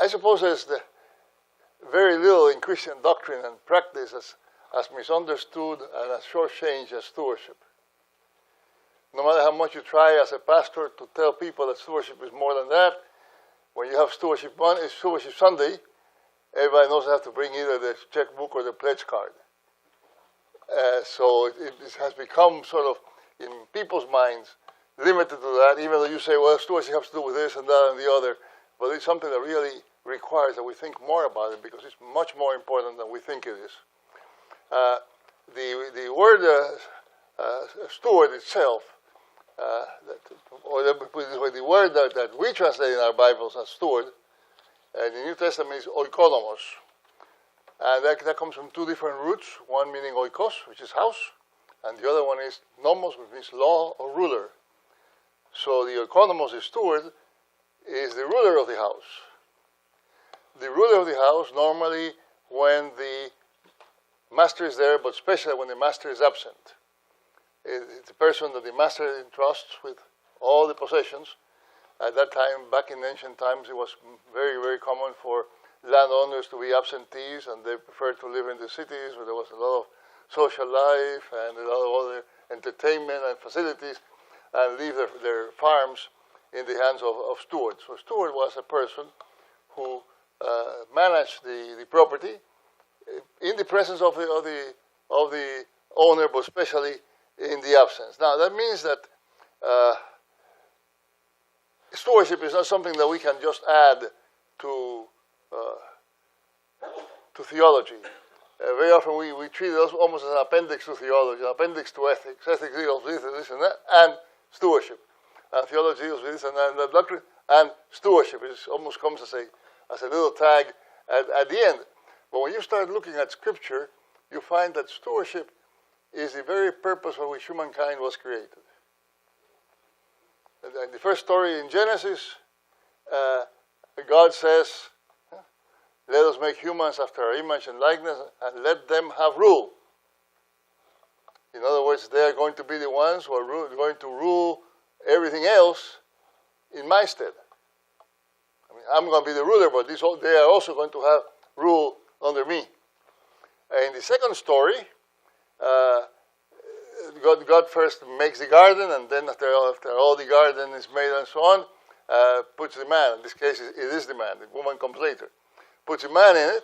I suppose there's very little in Christian doctrine and practice as misunderstood and as shortchanged as stewardship. No matter how much you try as a pastor to tell people that stewardship is more than that, when you have Stewardship Sunday, everybody knows they have to bring either the checkbook or the pledge card. So it has become sort of, in people's minds, limited to that, even though you say, well, stewardship has to do with this and that and the other, but it's something that really requires that we think more about it because it's much more important than we think it is. The word steward itself, the word that we translate in our Bibles as steward, in the New Testament is oikonomos. And that comes from two different roots, one meaning oikos, which is house, and the other one is nomos, which means law or ruler. So the oikonomos, the steward, is the ruler of the house. The ruler of the house, normally when the master is there, but especially when the master is absent. It's the person that the master entrusts with all the possessions. At that time, back in ancient times, it was very, very common for landowners to be absentees, and they preferred to live in the cities where there was a lot of social life and a lot of other entertainment and facilities, and leave their farms in the hands of stewards. So a steward was a person who managed the property in the presence of the owner, but especially in the absence. Now that means that stewardship is not something that we can just add to theology. Very often we treat it almost as an appendix to theology, an appendix to ethics. Ethics deals with this and that, and stewardship. And theology deals with this and that, and that doctrine, and stewardship. It almost comes as a little tag at the end. But when you start looking at Scripture, you find that stewardship is the very purpose for which humankind was created. And the first story in Genesis, God says, let us make humans after our image and likeness, and let them have rule. In other words, they are going to be the ones who are going to rule everything else in my stead. I mean, I'm going to be the ruler, but they are also going to have rule under me. In the second story, God first makes the garden, and then after all the garden is made and so on, puts the man. In this case, it is the man. The woman comes later. Puts a man in it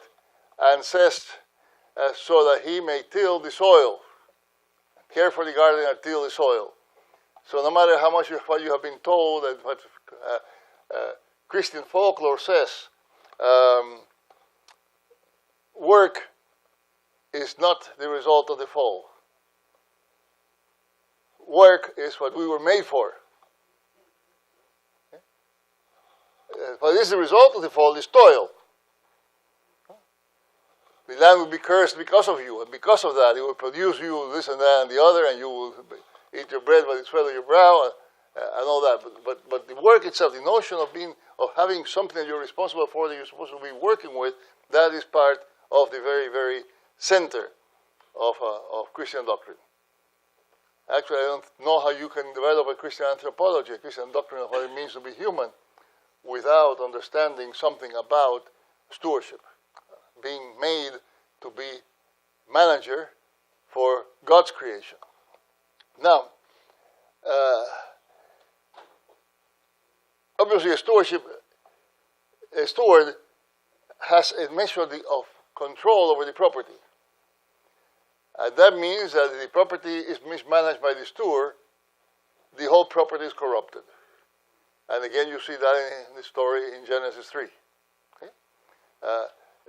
and says, so that he may till the soil. Care for the garden and till the soil. So no matter how much what you have been told and what Christian folklore says, work is not the result of the fall. Work is what we were made for. What is the result of the fall is toil. The land will be cursed because of you, and because of that, it will produce you this and that and the other, and you will eat your bread by the sweat of your brow, and all that. But the work itself, the notion of having something that you're responsible for, that you're supposed to be working with, that is part of the very, very center of Christian doctrine. Actually, I don't know how you can develop a Christian anthropology, a Christian doctrine of what it means to be human, without understanding something about stewardship. Being made to be manager for God's creation. Now, obviously a steward has a measure of control over the property. That means that if the property is mismanaged by the steward, the whole property is corrupted. And again, you see that in the story in Genesis 3. Okay?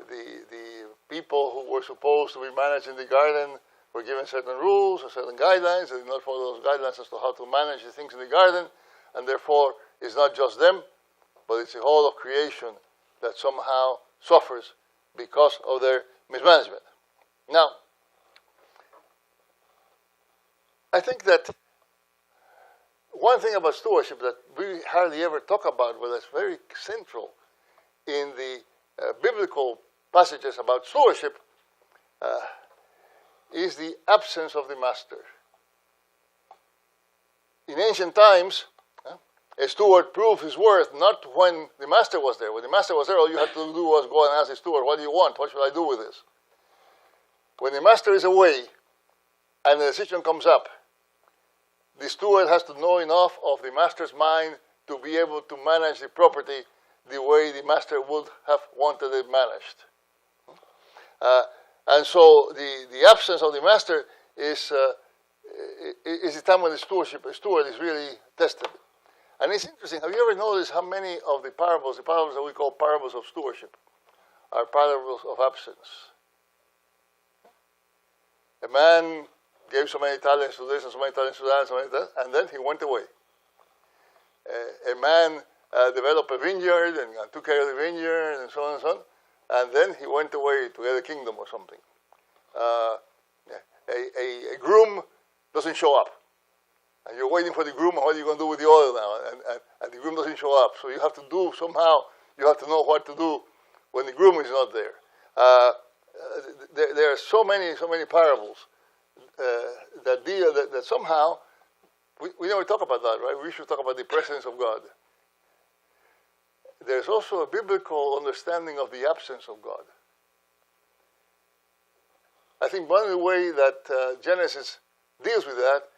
The people who were supposed to be managing the garden were given certain rules or certain guidelines. They did not follow those guidelines as to how to manage the things in the garden, and therefore it's not just them, but it's the whole of creation that somehow suffers because of their mismanagement. Now, I think that one thing about stewardship that we hardly ever talk about, but that's very central in the biblical passages about stewardship, is the absence of the master. In ancient times, a steward proved his worth not when the master was there. When the master was there, all you had to do was go and ask the steward, what do you want? What should I do with this? When the master is away and the decision comes up, the steward has to know enough of the master's mind to be able to manage the property the way the master would have wanted it managed. And so the absence of the master is the time when the steward is really tested. And it's interesting, have you ever noticed how many of the parables that we call parables of stewardship, are parables of absence? A man gave so many talents to this and so many talents to that, and then he went away. A man developed a vineyard and took care of the vineyard and so on and so on, and then he went away to get a kingdom or something. A groom doesn't show up. And you're waiting for the groom, and what are you going to do with the oil now? And the groom doesn't show up. So you have to do somehow, you have to know what to do when the groom is not there. There are so many parables that somehow, we never talk about that, right? We should talk about the presence of God. There's also a biblical understanding of the absence of God. I think one of the ways that Genesis deals with that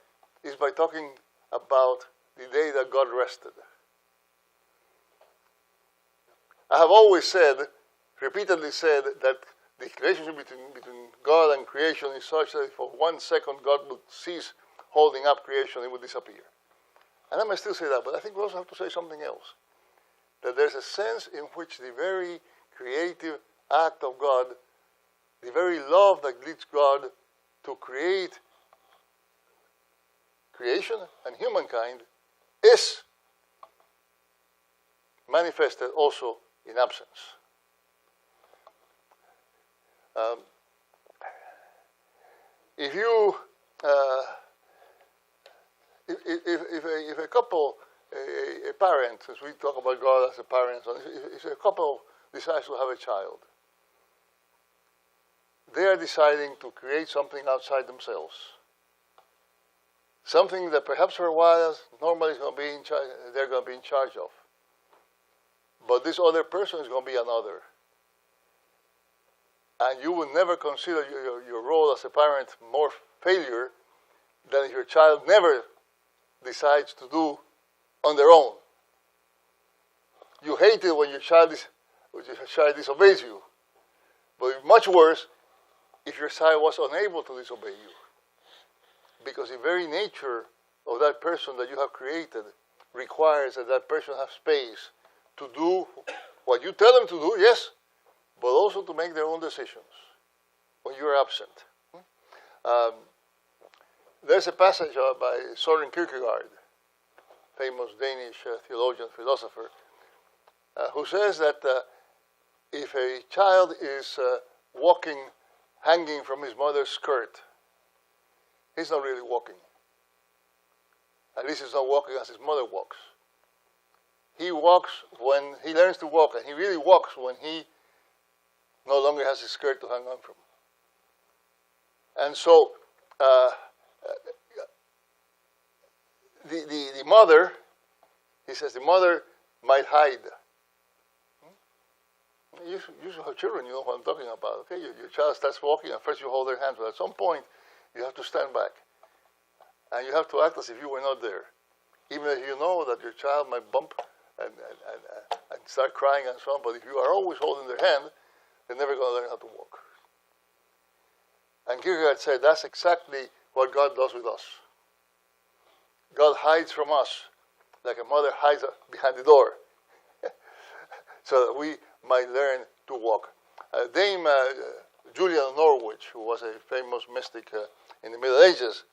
is by talking about the day that God rested. I have always said, repeatedly said, that the relationship between God and creation is such that for 1 second God would cease holding up creation, it would disappear. And I may still say that, but I think we also have to say something else. That there's a sense in which the very creative act of God, the very love that leads God to create creation and humankind, is manifested also in absence. If a couple, a parent, as we talk about God as a parent, if a couple decides to have a child, they are deciding to create something outside themselves. Something that perhaps for a while normally is going to be in charge, they're going to be in charge of. But this other person is going to be another. And you will never consider your role as a parent more failure than if your child never decides to do on their own. You hate it when your child disobeys you. But it's much worse if your child was unable to disobey you. Because the very nature of that person that you have created requires that that person have space to do what you tell them to do, yes, but also to make their own decisions when you're absent. There's a passage by Søren Kierkegaard, famous Danish theologian, philosopher, who says that if a child is walking, hanging from his mother's skirt, he's not really walking. At least he's not walking as his mother walks. He walks when he learns to walk, and he really walks when he no longer has his skirt to hang on from. And so, the mother, he says, the mother might hide. You have children, you know what I'm talking about. Okay, your child starts walking, and first you hold their hands, but at some point, you have to stand back. And you have to act as if you were not there. Even if you know that your child might bump and start crying and so on, but if you are always holding their hand, they're never going to learn how to walk. And Kierkegaard said that's exactly what God does with us. God hides from us like a mother hides behind the door so that we might learn to walk. Dame Julia Norwich, who was a famous mystic in the Middle Ages,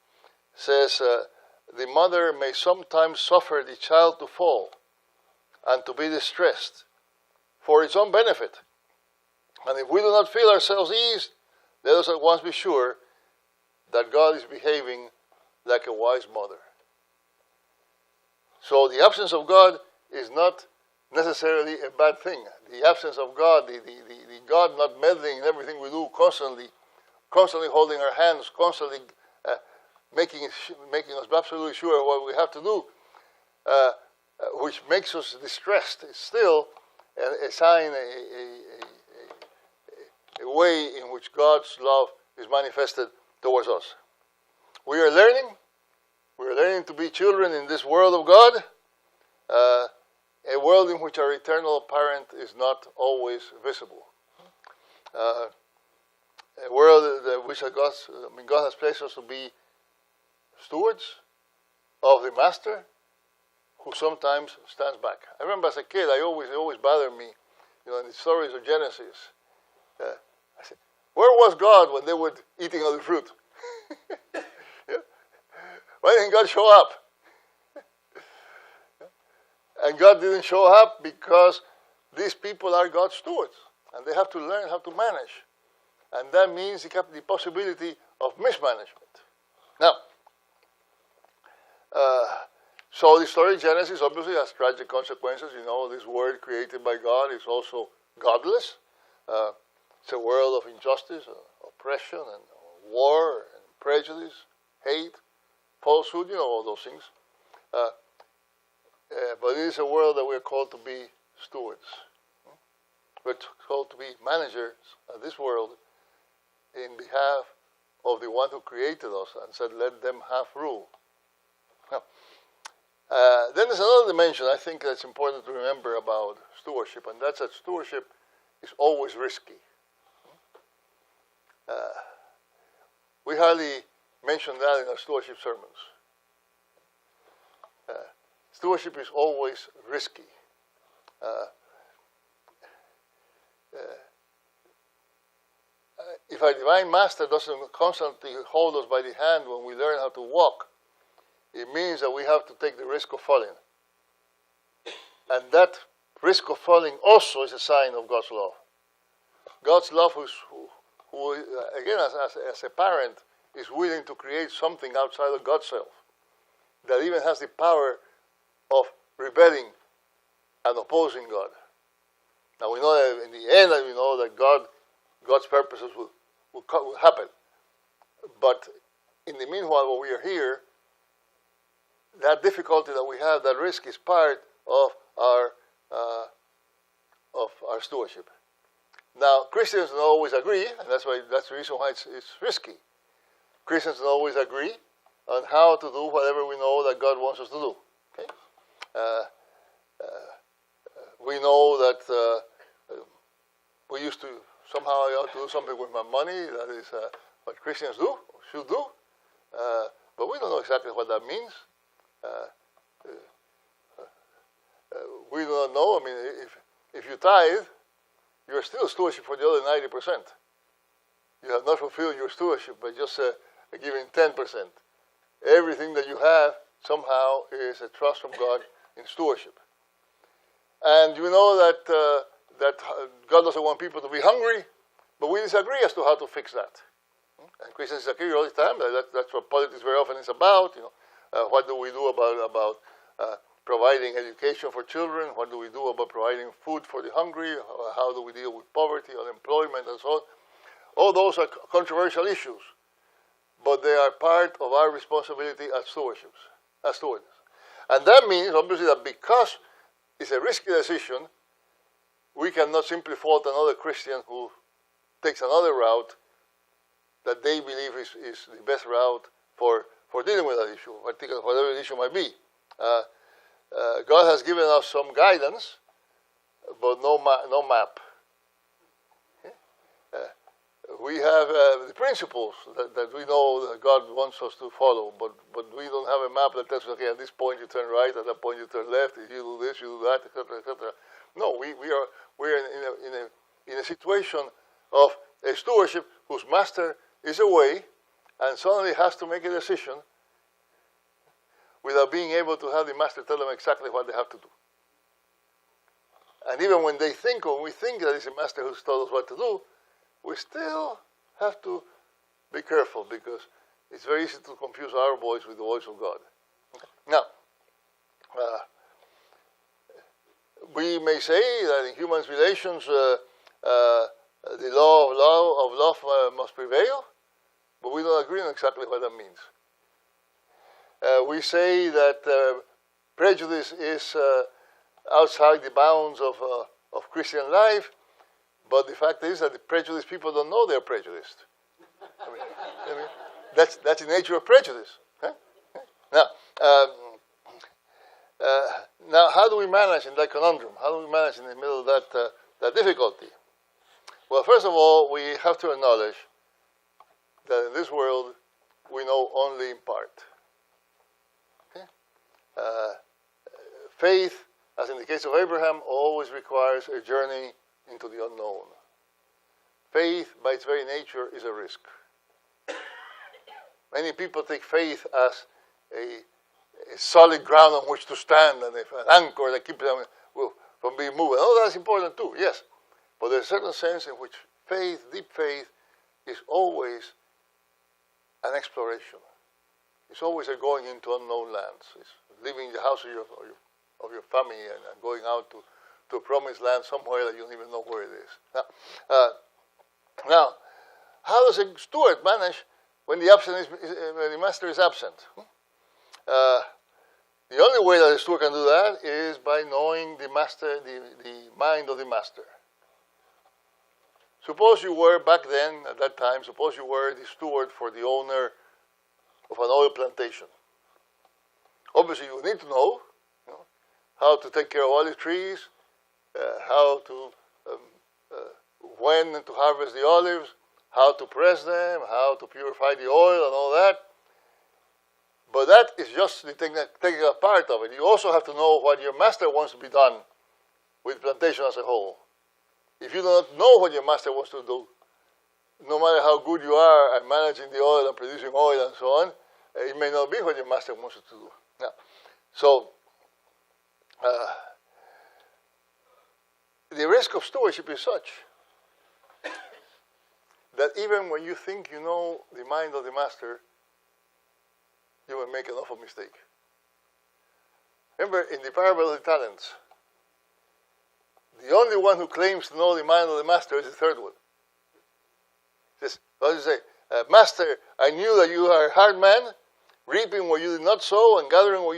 says the mother may sometimes suffer the child to fall and to be distressed for its own benefit. And if we do not feel ourselves eased, let us at once be sure that God is behaving like a wise mother. So the absence of God is not necessarily a bad thing. The absence of God, the God not meddling in everything we do, constantly holding our hands, constantly making us absolutely sure what we have to do, which makes us distressed, is still a sign, a way in which God's love is manifested towards us. We are learning to be children in this world of God, a world in which our eternal parent is not always visible. A world in which God has placed us to be stewards of the Master, who sometimes stands back. I remember as a kid, it always bothered me, in the stories of Genesis. I said, where was God when they were eating of the fruit? Yeah? Why didn't God show up? And God didn't show up because these people are God's stewards, and they have to learn how to manage. And that means the possibility of mismanagement. Now, so the story of Genesis obviously has tragic consequences. This world created by God is also godless. It's a world of injustice, oppression, and war, and prejudice, hate, falsehood, all those things. But it is a world that we're called to be stewards. We're called to be managers of this world in behalf of the one who created us and said, let them have rule. Now, then there's another dimension I think that's important to remember about stewardship, and that's that stewardship is always risky. We hardly mention that in our stewardship sermons. Stewardship is always risky. If our divine master doesn't constantly hold us by the hand when we learn how to walk, it means that we have to take the risk of falling. And that risk of falling also is a sign of God's love. God's love, who again, as a parent, is willing to create something outside of God's self, that even has the power of rebelling and opposing God. Now we know that in the end, we know that God's purposes will happen. But in the meanwhile, while we are here, that difficulty that we have, that risk, is part of our stewardship. Now, Christians don't always agree, and that's the reason why it's risky. Christians don't always agree on how to do whatever we know that God wants us to do. Okay? We know that we used to somehow I ought to do something with my money. That is what Christians do, or should do. But we don't know exactly what that means. We do not know. I mean, if you tithe, you're still stewardship for the other 90%. You have not fulfilled your stewardship by just giving 10%. Everything that you have somehow is a trust from God in stewardship. And you know that God doesn't want people to be hungry, but we disagree as to how to fix that. And Christians disagree all the time. That's what politics very often is about. What do we do about providing education for children? What do we do about providing food for the hungry? How do we deal with poverty, unemployment, and so on? All those are controversial issues, but they are part of our responsibility as stewards. And that means, obviously, that because it's a risky decision, we cannot simply fault another Christian who takes another route that they believe is the best route for dealing with that issue, particularly whatever the issue might be. God has given us some guidance, but no map. Okay? We have the principles that we know that God wants us to follow, but we don't have a map that tells us, okay, at this point you turn right, at that point you turn left, if you do this, you do that, etc., etc. No, we're in a situation of a stewardship whose master is away and suddenly has to make a decision without being able to have the master tell them exactly what they have to do. And even when they think, or we think that it's the master who's told us what to do, we still have to be careful because it's very easy to confuse our voice with the voice of God. Now, we may say that in human relations, the law of love must prevail, but we don't agree on exactly what that means. We say that prejudice is outside the bounds of Christian life, but the fact is that the prejudiced people don't know they're prejudiced. I mean, that's the nature of prejudice. Huh? Now, how do we manage in that conundrum? How do we manage in the middle of that difficulty? Well, first of all, we have to acknowledge that in this world we know only in part. Okay? Faith, as in the case of Abraham, always requires a journey into the unknown. Faith, by its very nature, is a risk. Many people take faith as a solid ground on which to stand and an anchor that keeps them from being moved. Oh, that's important too, yes. But there's a certain sense in which faith, deep faith, is always an exploration. It's always a going into unknown lands. It's leaving the house of your family and going out to a promised land somewhere that you don't even know where it is. Now, how does a steward manage when the master is absent? The only way that a steward can do that is by knowing the master, the mind of the master. Suppose you were, back then, at that time, suppose you were the steward for the owner of an oil plantation. Obviously, you need to know, how to take care of olive trees, how to, when to harvest the olives, how to press them, how to purify the oil and all that. But that is just the technical part of it. You also have to know what your master wants to be done with plantation as a whole. If you do not know what your master wants to do, no matter how good you are at managing the oil and producing oil and so on, it may not be what your master wants you to do. Now, so, the risk of stewardship is such that even when you think you know the mind of the master, you will make an awful mistake. Remember, in the parable of the talents, the only one who claims to know the mind of the master is the third one. He says, what does he say? Master, I knew that you are a hard man, reaping where you did not sow, and gathering where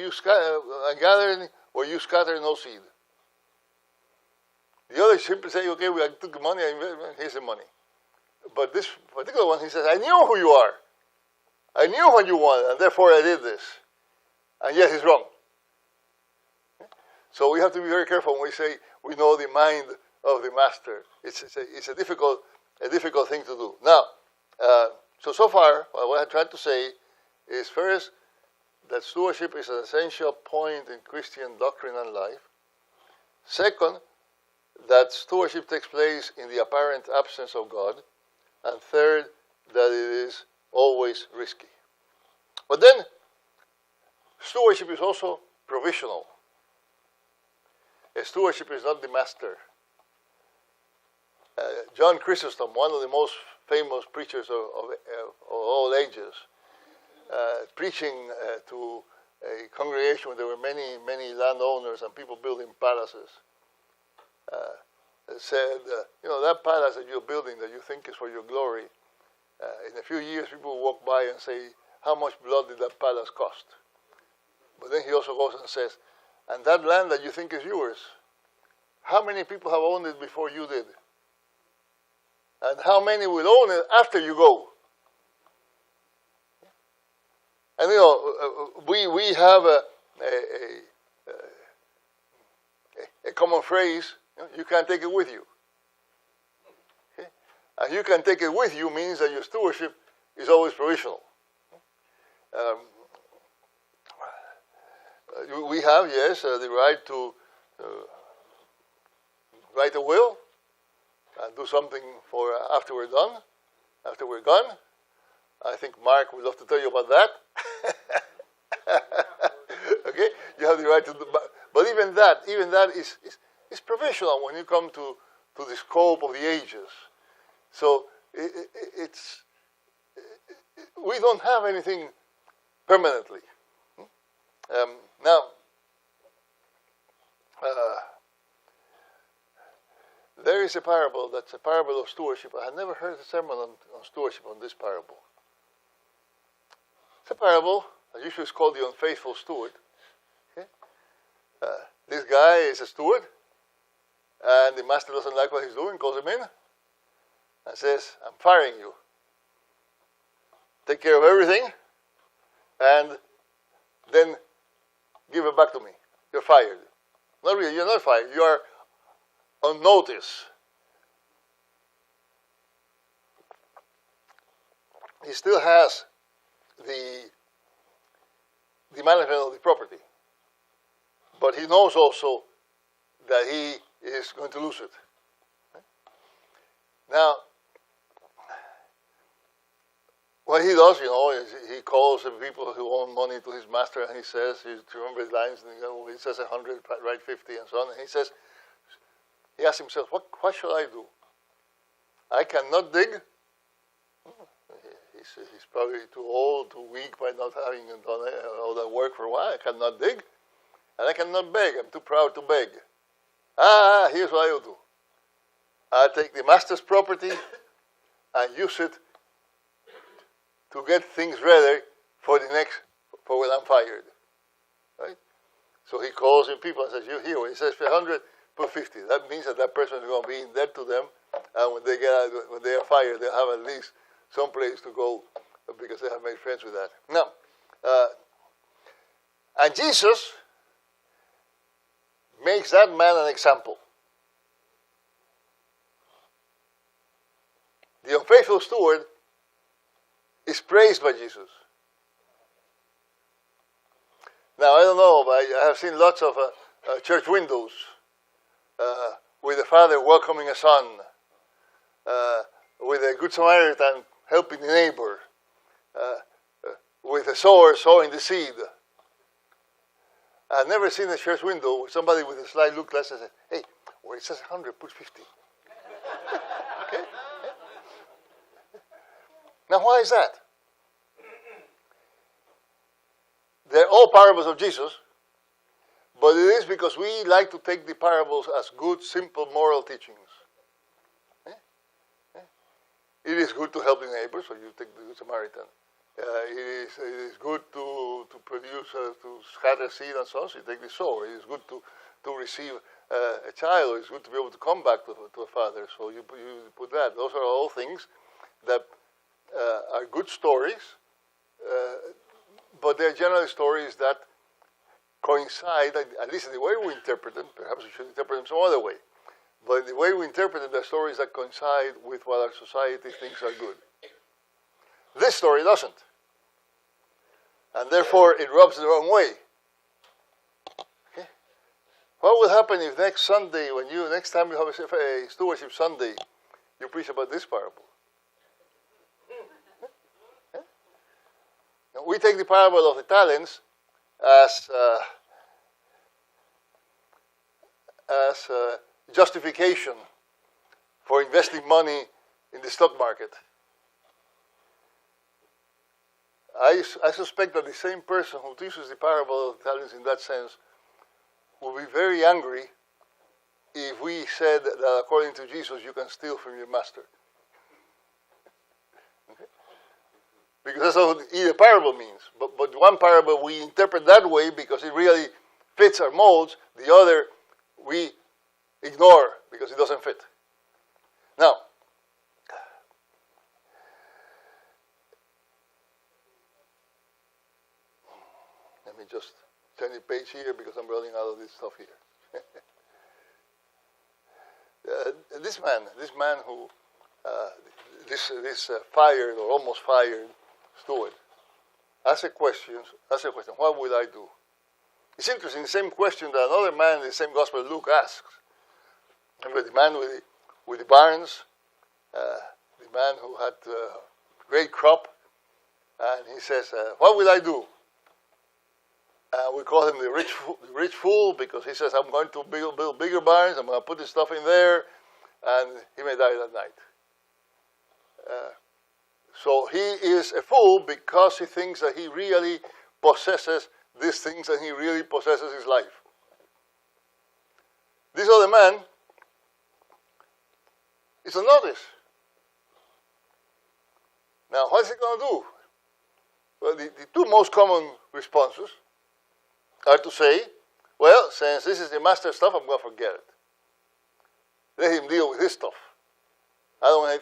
you scattered no seed. The other simply say, okay, I took the money, here's the money. But this particular one, he says, I knew who you are. I knew what you wanted, and therefore I did this. And yet he's wrong. So we have to be very careful when we say we know the mind of the master. It's a difficult thing to do. Now, so far, what I tried to say is first that stewardship is an essential point in Christian doctrine and life. Second, that stewardship takes place in the apparent absence of God. And third, that it is always risky. But then, stewardship is also provisional. A stewardship is not the master. John Chrysostom, one of the most famous preachers of all ages, preaching to a congregation where there were many landowners and people building palaces, said, that palace that you're building that you think is for your glory, in a few years people will walk by and say, how much blood did that palace cost? But then he also goes and says, and that land that you think is yours, how many people have owned it before you did? And how many will own it after you go? And we have a common phrase, you can't take it with you. Okay? And you can take it with you means that your stewardship is always provisional. We have, yes, the right to write a will and do something for after we're done, after we're gone. I think Mark would love to tell you about that. Okay, you have the right to do, but even that is provisional when you come to the scope of the ages. So we don't have anything permanently. Now, there is a parable that's a parable of stewardship. I had never heard a sermon on stewardship on this parable. It's a parable that usually is called the unfaithful steward. Okay? This guy is a steward, and the master doesn't like what he's doing, calls him in, and says, I'm firing you. Take care of everything, and then give it back to me. You're fired. Not really, you're not fired. You are on notice. He still has the management of the property. But he knows also that he is going to lose it. Now, what he does, is he calls the people who own money to his master, and he says, you remember his lines, he says 100, write 50, and so on. And he asks himself, what shall I do? I cannot dig. He's probably too old, too weak by not having done all that work for a while. I cannot dig, and I cannot beg. I'm too proud to beg. Here's what I will do. I'll take the master's property and use it to get things ready for when I'm fired. Right? So he calls in people and says, you here, when he says 100, put 50. That means that person is going to be in debt to them, and when they are fired, they'll have at least some place to go because they have made friends with that. Now, and Jesus makes that man an example. The unfaithful steward is praised by Jesus. Now, I don't know, but I have seen lots of church windows with a father welcoming a son, with a good Samaritan helping the neighbor, with a sower sowing the seed. I've never seen a church window where somebody with a sly look glass says, hey, where it says 100, put 50. Okay? Now, why is that? They're all parables of Jesus, but it is because we like to take the parables as good, simple moral teachings. It is good to help the neighbor, so you take the Good Samaritan. It is good to produce, to scatter seed and so on, so you take the sower. It is good to receive a child. It's good to be able to come back to a father, so you put that. Those are all things that are good stories, but they're generally stories that coincide, at least in the way we interpret them. Perhaps we should interpret them some other way. But the way we interpret them, they're stories that coincide with what our society thinks are good. This story doesn't. And therefore, it rubs the wrong way. Okay? What will happen if next Sunday, next time you have a stewardship Sunday, you preach about this parable? Okay? Now, we take the parable of the talents as justification for investing money in the stock market. I suspect that the same person who teaches the parable of the talents in that sense will be very angry if we said that according to Jesus you can steal from your master. Okay? Because that's what the parable means. But one parable we interpret that way because it really fits our molds. The other we ignore because it doesn't fit. Now, let me just turn the page here because I'm running out of this stuff here. This man who, this fired or almost fired steward, asks a question, what will I do? It's interesting, the same question that another man in the same gospel, Luke, asks. Remember the man with the barns, the man who had great crop, and he says, what will I do? We call him the rich fool because he says, I'm going to build bigger barns, I'm going to put this stuff in there, and he may die that night. So he is a fool because he thinks that he really possesses these things and he really possesses his life. This other man is a novice. Now, what is he going to do? Well, the two most common responses are to say, well, since this is the master stuff, I'm going to forget it. Let him deal with his stuff. I don't want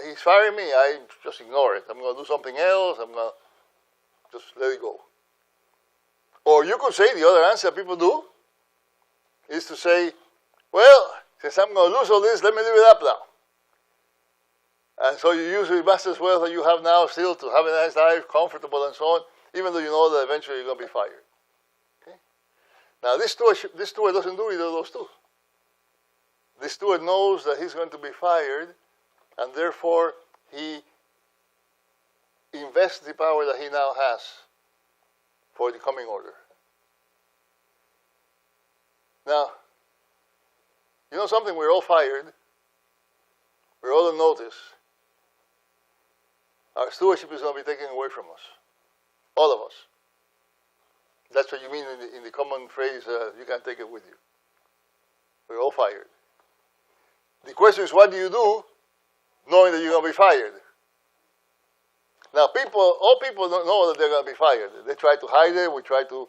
he's firing me, I just ignore it. I'm going to do something else. I'm going to just let it go. Or you could say the other answer people do is to say, well, since I'm going to lose all this, let me live it up now. And so you use the master's wealth that you have now still to have a nice life, comfortable and so on, even though you know that eventually you're going to be fired. Okay? Now this steward doesn't do either of those two. The steward knows that he's going to be fired, and therefore he invests the power that he now has for the coming order. Now, you know something? We're all fired. We're all on notice. Our stewardship is going to be taken away from us. All of us. That's what you mean in the common phrase, you can't take it with you. We're all fired. The question is, what do you do knowing that you're going to be fired? Now, all people don't know that they're going to be fired. They try to hide it. We try to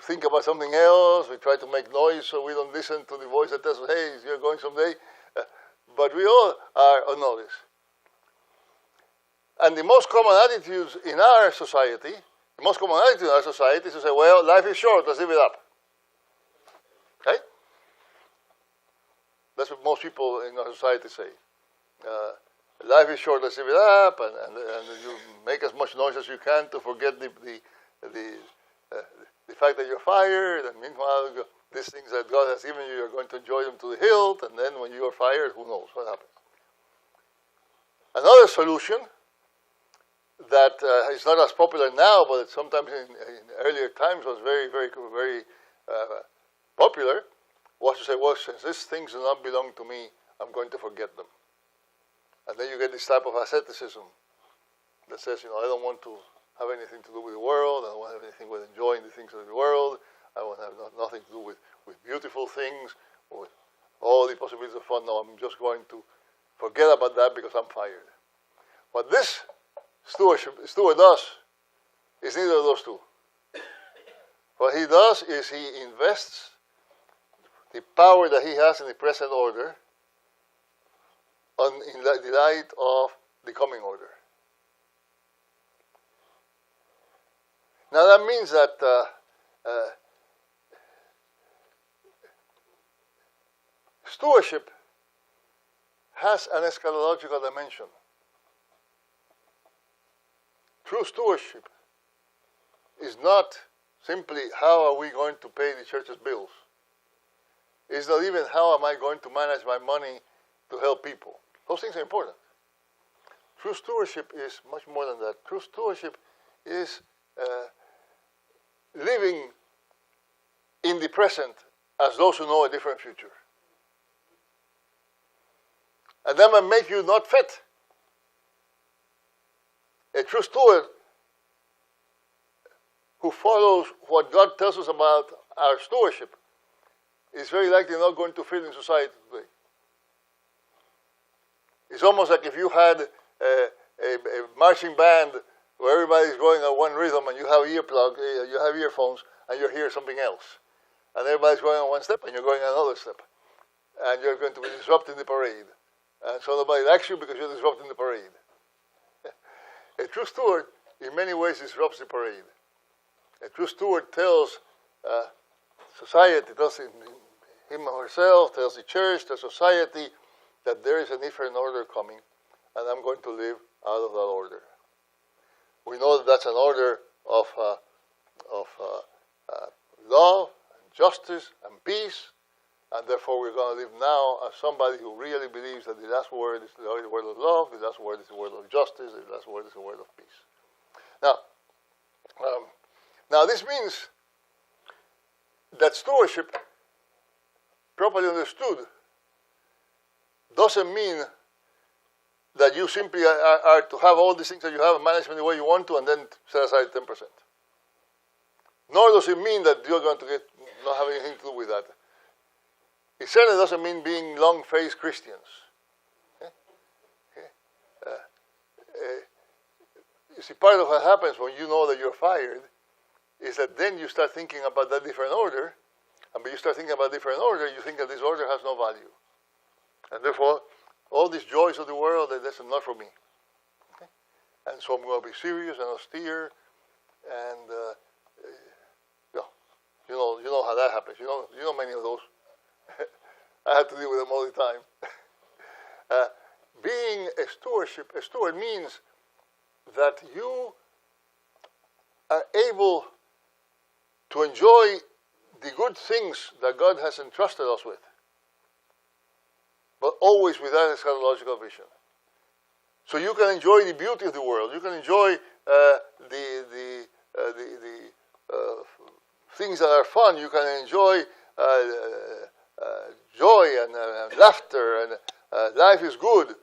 think about something else. We try to make noise so we don't listen to the voice that tells us, hey, you're going someday. But we all are on notice. And the most common attitudes in our society, is to say, well, life is short, let's live it up. Okay? That's what most people in our society say. Life is short, let's live it up, and you make as much noise as you can to forget the fact that you're fired, and meanwhile, these things that God has given you, you're going to enjoy them to the hilt, and then when you are fired, who knows what happens. Another solution that is not as popular now, but sometimes in earlier times was very, very, very popular, was to say, well, since these things do not belong to me, I'm going to forget them. And then you get this type of asceticism that says, I don't want to have anything to do with the world, I don't want to have anything with enjoying the things of the world, I want to have nothing to do with beautiful things, or with all the possibilities of fun. No, I'm just going to forget about that because I'm fired. What this steward does is neither of those two. What he does is he invests the power that he has in the present order in the light of the coming order. Now that means that stewardship has an eschatological dimension. True stewardship is not simply how are we going to pay the church's bills. It's not even how am I going to manage my money to help people. Those things are important. True stewardship is much more than that. True stewardship is living in the present as those who know a different future. And that might make you not fit. A true steward who follows what God tells us about our stewardship is very likely not going to fit in society today. It's almost like if you had a marching band where everybody's going at one rhythm and you have you have earphones and you're hearing something else. And everybody's going on one step and you're going on another step. And you're going to be disrupting the parade. And so nobody likes you because you're disrupting the parade. A true steward, in many ways, disrupts the parade. A true steward tells society, tells him or herself, tells the church, tells society, that there is a different order coming, and I'm going to live out of that order. We know that that's an order of love, and justice, and peace, and therefore we're going to live now as somebody who really believes that the last word is the word of love, the last word is the word of justice, the last word is the word of peace. Now this means that stewardship, properly understood, doesn't mean that you simply are to have all these things that you have and manage them the way you want to and then set aside 10%. Nor does it mean that you're going to not have anything to do with that. It certainly doesn't mean being long-faced Christians. You see, part of what happens when you know that you're fired is that then you start thinking about that different order, And when you start thinking about different order, you think that this order has no value. And therefore, all these joys of the world, that's not for me. Okay? And so I'm going to be serious and austere, and you know how that happens. You know many of those. I have to deal with them all the time. Being a steward means that you are able to enjoy the good things that God has entrusted us with, but always with that eschatological vision. So you can enjoy the beauty of the world. You can enjoy the things that are fun. You can enjoy joy and laughter, and life is good.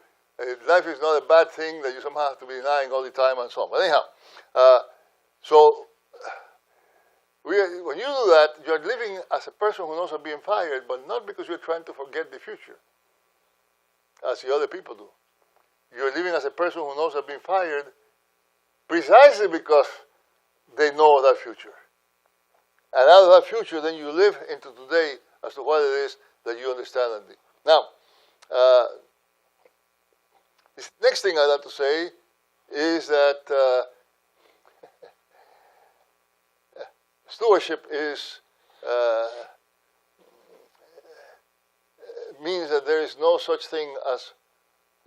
Life is not a bad thing that you somehow have to be denying all the time and so on. But anyhow, when you do that, you're living as a person who knows of being fired, but not because you're trying to forget the future, as the other people do. You're living as a person who knows of being fired precisely because they know that future. And out of that future, then you live into today as to what it is that you understand and do. Now, this next thing I'd like to say is that stewardship means that there is no such thing as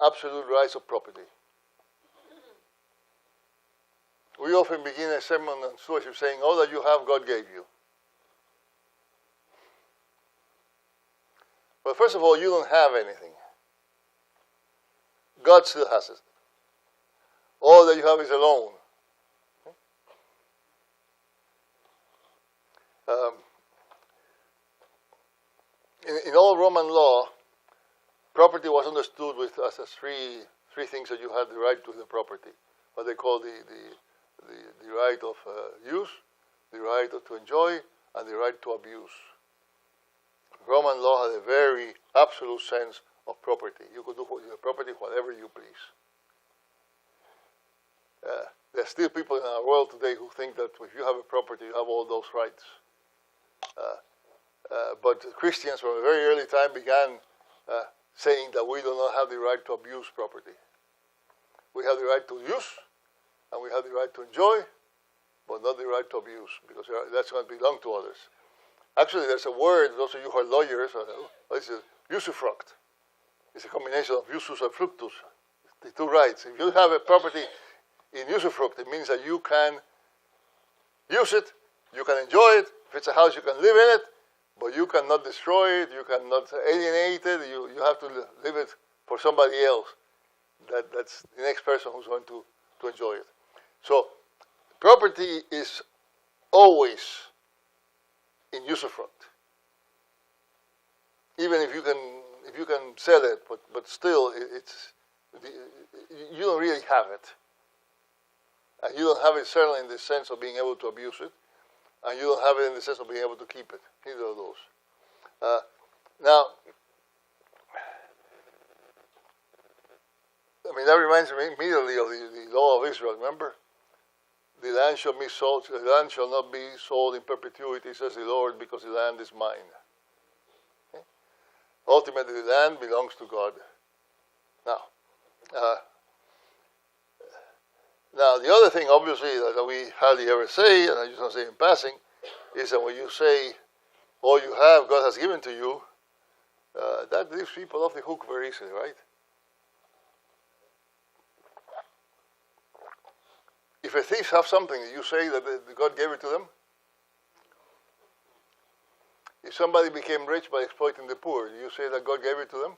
absolute rights of property. We often begin a sermon on stewardship saying, all that you have, God gave you. But first of all, you don't have anything. God still has it. All that you have is a loan. In all Roman law, property was understood as three things that you had the right to the property. What they call the right of use, the right to enjoy, and the right to abuse. Roman law had a very absolute sense of property. You could do with your property whatever you please. There are still people in our world today who think that if you have a property, you have all those rights. But Christians from a very early time began saying that we do not have the right to abuse property. We have the right to use, and we have the right to enjoy, but not the right to abuse, because that's going to belong to others. Actually, there's a word, those of you who are lawyers, this is usufruct. It's a combination of usus and fructus, the two rights. If you have a property in usufruct, it means that you can use it, you can enjoy it. If it's a house, you can live in it, but you cannot destroy it, you cannot alienate it, you have to leave it for somebody else. That's the next person who's going to enjoy it. So, property is always in usufruct. Even if you can sell it, but still you don't really have it. And you don't have it certainly in the sense of being able to abuse it, and you don't have it in the sense of being able to keep it. Neither of those. Now, that reminds me immediately of the law of Israel. Remember, the land shall not be sold in perpetuity, says the Lord, because the land is mine. Okay? Ultimately, the land belongs to God. Now, the other thing, obviously, that we hardly ever say, and I just want to say in passing, is that when you say, all you have, God has given to you, that leaves people off the hook very easily, right? If a thief has something, you say that God gave it to them. If somebody became rich by exploiting the poor, you say that God gave it to them.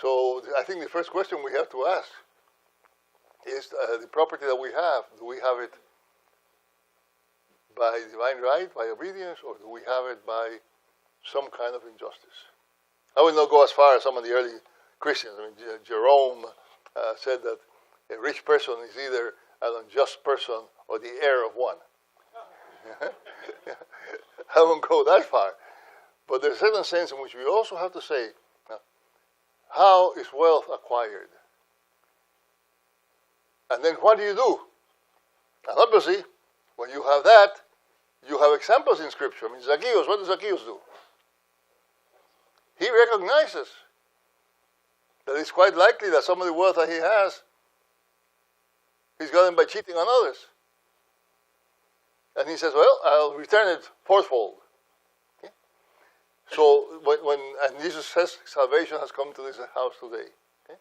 So I think the first question we have to ask is the property that we have, do we have it by divine right, by obedience, or do we have it by some kind of injustice? I will not go as far as some of the early Christians. Jerome said that a rich person is either an unjust person or the heir of one. I won't go that far. But there's a certain sense in which we also have to say, how is wealth acquired? And then what do you do? And obviously, when you have that, you have examples in Scripture. I mean, Zacchaeus, what does Zacchaeus do? He recognizes that it's quite likely that some of the wealth that he has, he's gotten by cheating on others. And he says, well, I'll return it fourfold. Okay? So and Jesus says salvation has come to this house today. Okay?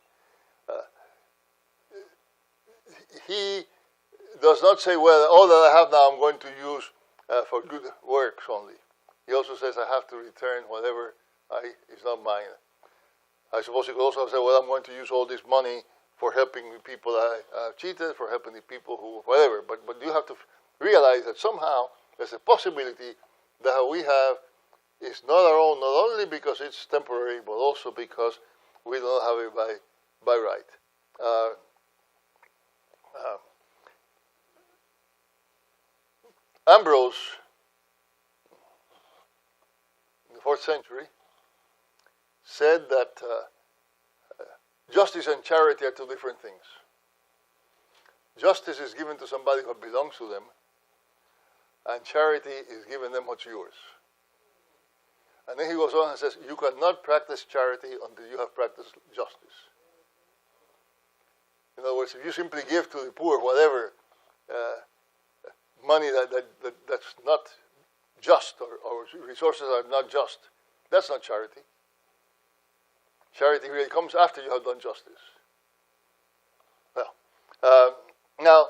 He does not say, well, all that I have now I'm going to use for good works only. He also says, I have to return whatever is not mine. I suppose he could also say, well, I'm going to use all this money for helping the people that I cheated, for helping the people who, whatever. But you have to realize that somehow there's a possibility that what we have is not our own, not only because it's temporary, but also because we don't have it by right. Ambrose, in the 4th century, said that justice and charity are two different things. Justice is given to somebody who belongs to them, and charity is given them what's yours. And then he goes on and says, you cannot practice charity until you have practiced justice. In other words, if you simply give to the poor whatever money that's not just, or resources are not just, that's not charity. Charity really comes after you have done justice. Well, now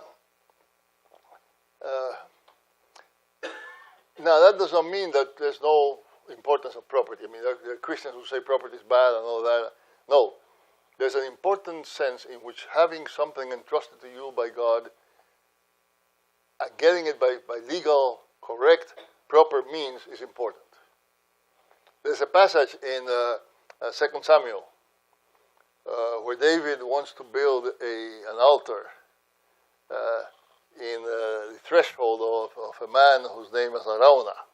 that does not mean that there's no importance of property. I mean, there are Christians who say property is bad and all that. No. There's an important sense in which having something entrusted to you by God and getting it by legal, correct, proper means is important. There's a passage in 2 Samuel where David wants to build an altar in the threshold of a man whose name is Araunah.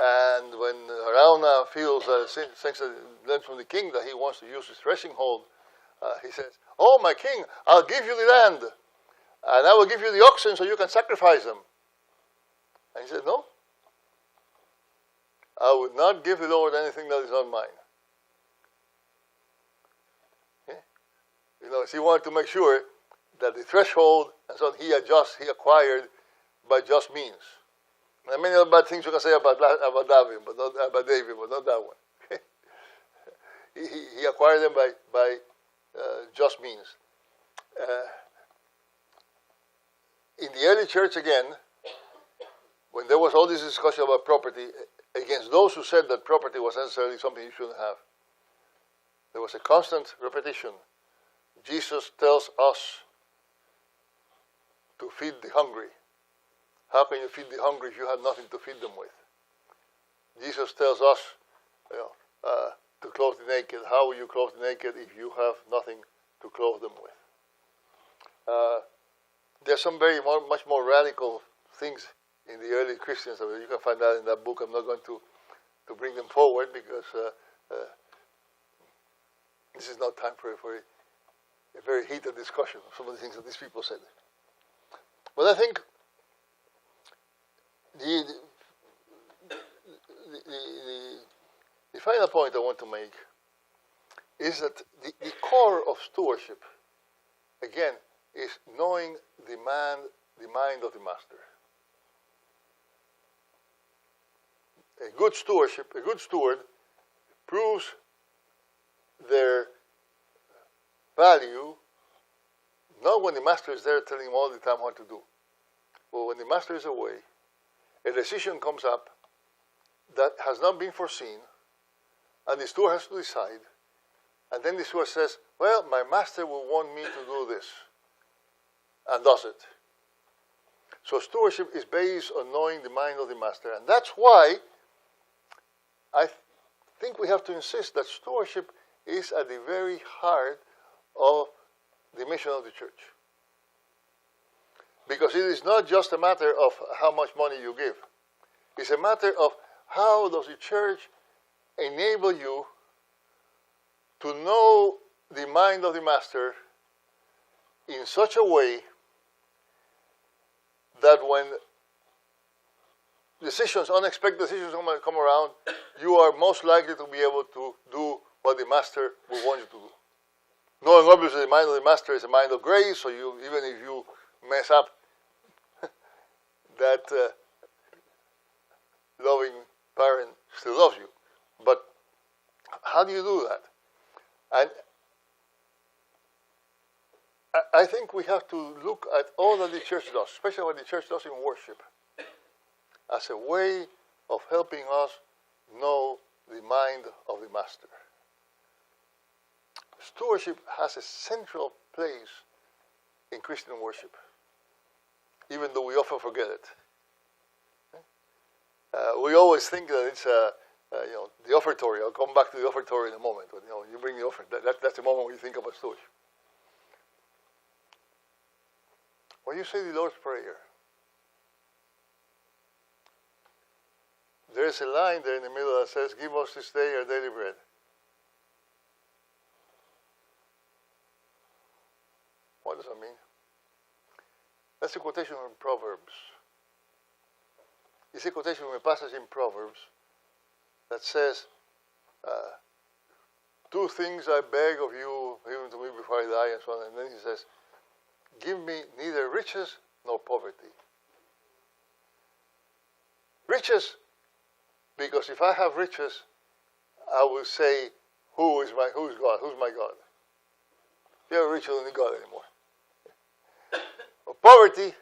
And when Araunah feels thinks learns from the king that he wants to use his threshing hold, he says, "Oh, my king, I'll give you the land, and I will give you the oxen so you can sacrifice them." And he said, "No, I would not give the Lord anything that is not mine." Okay? You know, he wanted to make sure that the threshold and so on he acquired by just means. There are many other bad things you can say about David, but not about David, but not that one. Okay? He acquired them by just means. In the early church, again, when there was all this discussion about property, against those who said that property was necessarily something you shouldn't have, there was a constant repetition. Jesus tells us to feed the hungry. How can you feed the hungry if you have nothing to feed them with? Jesus tells us, to clothe the naked. How will you clothe the naked if you have nothing to clothe them with? There's some much more radical things in the early Christians. I mean, you can find that in that book. I'm not going to bring them forward because this is not time for a very heated discussion of some of the things that these people said. But I think the final point I want to make is that the core of stewardship, again, is knowing the mind of the master. A good steward proves their value not when the master is there telling him all the time what to do, but when the master is away, a decision comes up that has not been foreseen, and the steward has to decide, and then the steward says, well, my master will want me to do this, and does it. So stewardship is based on knowing the mind of the master, and that's why I think we have to insist that stewardship is at the very heart of the mission of the church. Because it is not just a matter of how much money you give. It's a matter of how does the church enable you to know the mind of the master in such a way that when decisions, unexpected decisions come around, you are most likely to be able to do what the master will want you to do. Knowing obviously the mind of the master is a mind of grace, so you, even if you mess up, that loving parent still loves you. But how do you do that? And I think we have to look at all that the church does, especially what the church does in worship, as a way of helping us know the mind of the master. Stewardship has a central place in Christian worship, even though we often forget it. We always think that it's the offertory. I'll come back to the offertory in a moment. But, you bring the offering. That's the moment when you think about stewardship. When you say the Lord's Prayer, there's a line there in the middle that says, "Give us this day our daily bread." What does that mean? That's a quotation from Proverbs. It's a quotation from a passage in Proverbs that says, "Two things I beg of you, even to me before I die," and so on. And then he says, "Give me neither riches nor poverty." Riches, because if I have riches, I will say, who's God? Who's my God? You have riches, you don't need God anymore. Or poverty,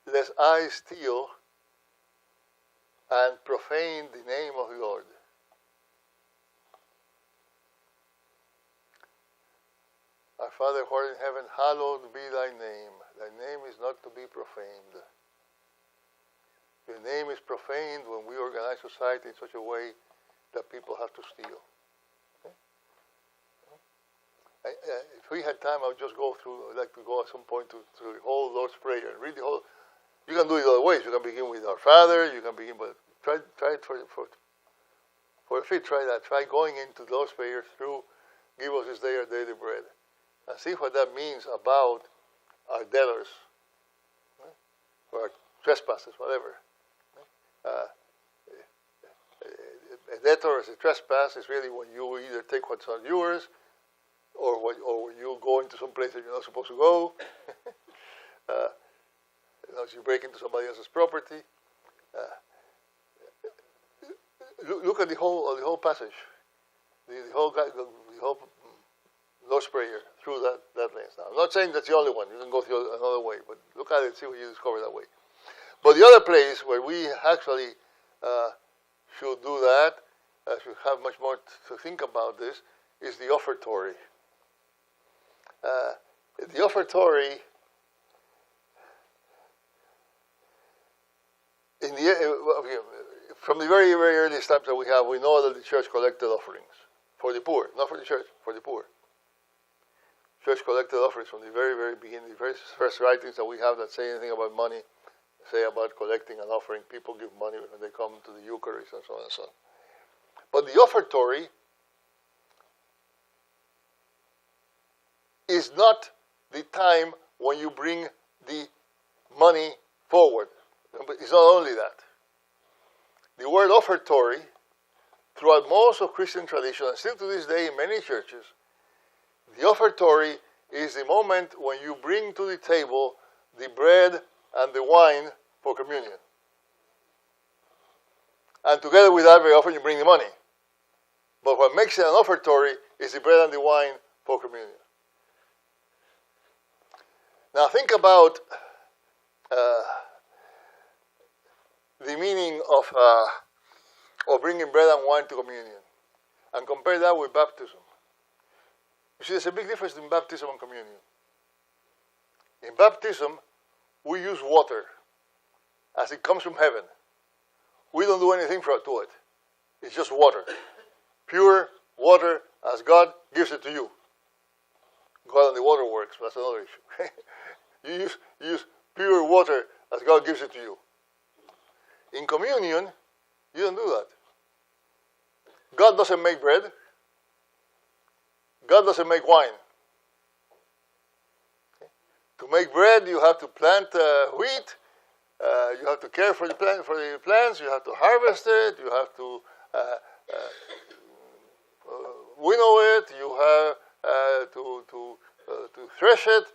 lest I steal and profane the name of the Lord. Our Father who art in heaven, hallowed be thy name. Thy name is not to be profaned. Your name is profaned when we organize society in such a way that people have to steal. Okay? If we had time, I would just go through, I'd like to go at some point to the whole Lord's Prayer and read the whole. You can do it other ways. You can begin with Our Father. You can begin, but try it for a fit. Try that. Try going into the Lord's Prayer through "Give us this day our daily bread," and see what that means about our debtors, or our trespasses, whatever. A debtor is a trespass is really when you either take what's not yours, or when you go into some place that you're not supposed to go. You break into somebody else's property. Look at the whole passage, the whole Lord's Prayer through that lens. Now, I'm not saying that's the only one. You can go through another way, but look at it and see what you discover that way. But the other place where we actually should do that, should have much more to think about this, is the offertory. The offertory, from the very, very earliest times that we have, we know that the church collected offerings for the poor, not for the church, for the poor. Church collected offerings from the very, very beginning. The very first writings that we have that say anything about money say about collecting an offering. People give money when they come to the Eucharist and so on and so on. But the offertory is not the time when you bring the money forward. It's not only that. The word offertory, throughout most of Christian tradition, and still to this day in many churches, the offertory is the moment when you bring to the table the bread and the wine for communion. And together with that, very often you bring the money. But what makes it an offertory is the bread and the wine for communion. Now think about the meaning of bringing bread and wine to communion, and compare that with baptism. You see, there's a big difference in baptism and communion. In baptism, we use water as it comes from heaven. We don't do anything to it. It's just water. Pure water as God gives it to you. God and the water works, but that's another issue. You use pure water as God gives it to you. In communion, you don't do that. God doesn't make bread. God doesn't make wine. Okay? To make bread, you have to plant wheat, you have to care for the plants. You have to harvest it. You have to winnow it. You have to thresh it.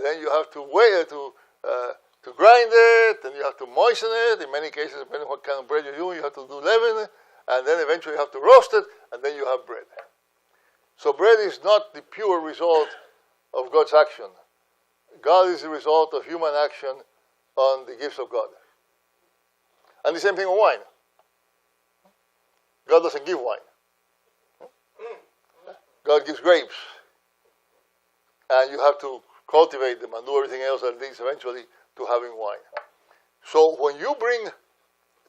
Then you have to weigh it to grind it, and you have to moisten it. In many cases, depending on what kind of bread you're doing, you have to do leaven, and then eventually you have to roast it, and then you have bread. So bread is not the pure result of God's action. God is the result of human action on the gifts of God. And the same thing with wine. God doesn't give wine. God gives grapes. And you have to cultivate them and do everything else that leads eventually to having wine. So when you bring